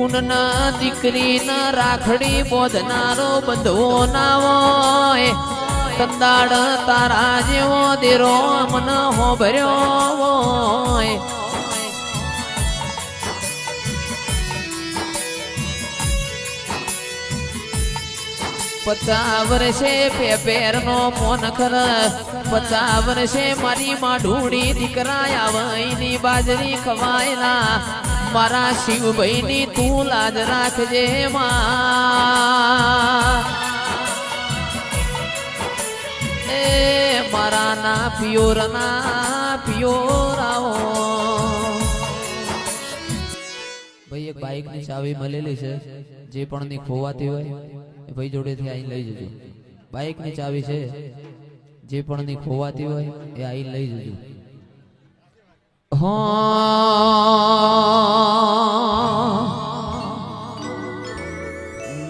કુનના દીકરીના રાખડી બોધનારો બંધવો ના હોય કંદાડ તારા જેવો દેરો મન હોભર્યો હોય પચાસ વર્ષે પેપેર નો મોન ખર 50 વર્ષે મારી માં ઢૂંઢી દીકરા આવઈની બાજરી ખવાયલા મારા શિવભાઈ ની તું લાજ રાખજે માં એ મારા ના પિયોરાઓ ભાઈ એક બાઇક ની ચાવી મળેલી છે જે પણ ની ખોવાતી હોય ભાઈ જોડેથી આઈ લઈ જજો બાઇક ની ચાવી છે જે પણ ની ખોવાતી હોય એ આઈ લઈ જજો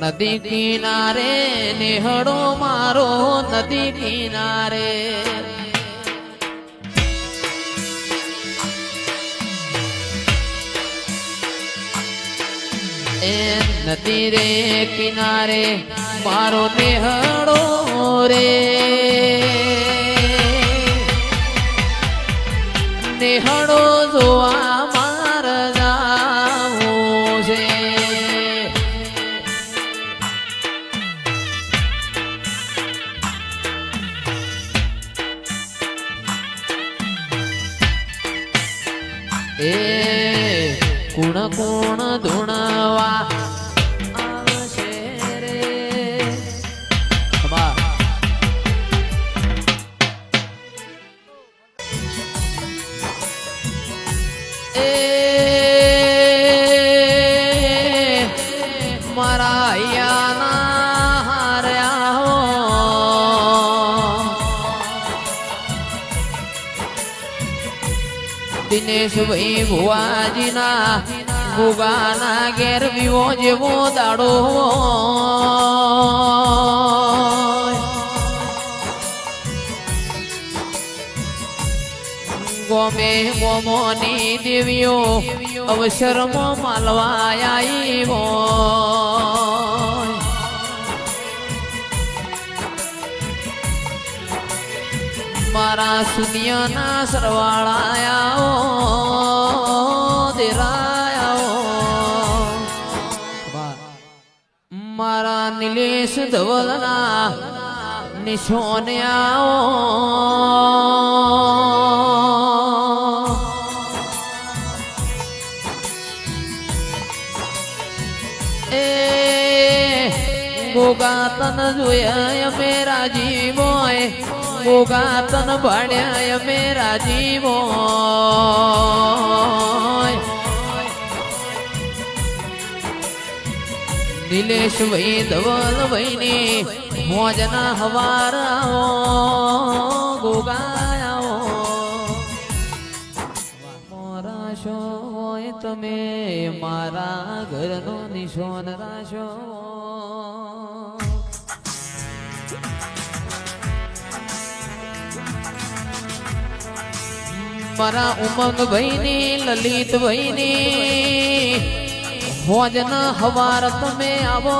નદી કિનારે નેહડો મારો નદી કિનારે એ નદી રે કિનારે મારો નેહડો રે નેહડો જોવા માર જાવું છે એ કુણ કુણ ધૂણવા આવશે રે એ મારા યાના હાર્યા દિનેશભાઈ ભુવાજીના ભુગાના ઘેર વિવો જેવો દાડો ગોમે ગોમોની દેવીઓ અવસરમાં માલવા આવીઓ મારા સુનિયાના સરવાળાયાઓ દેરાયાઓ મારા નિલેશ ધવલના નિશોન્યાઓ એ ગોગાતન જોયા મેરા જીવોય ગોગાતન ભાડ્યા મેરા જીવો નિલેશ ભાઈ ધવલ ભાઈ ને મોજના હવારાઓ ગોગાયાઓ મોરાશો હોય તમે મારા ઘરનો નિશોન રાશો મારા ઉમંગ ભાઈ ની લલિત ભાઈ ની ભોજન હવાર તમે આવો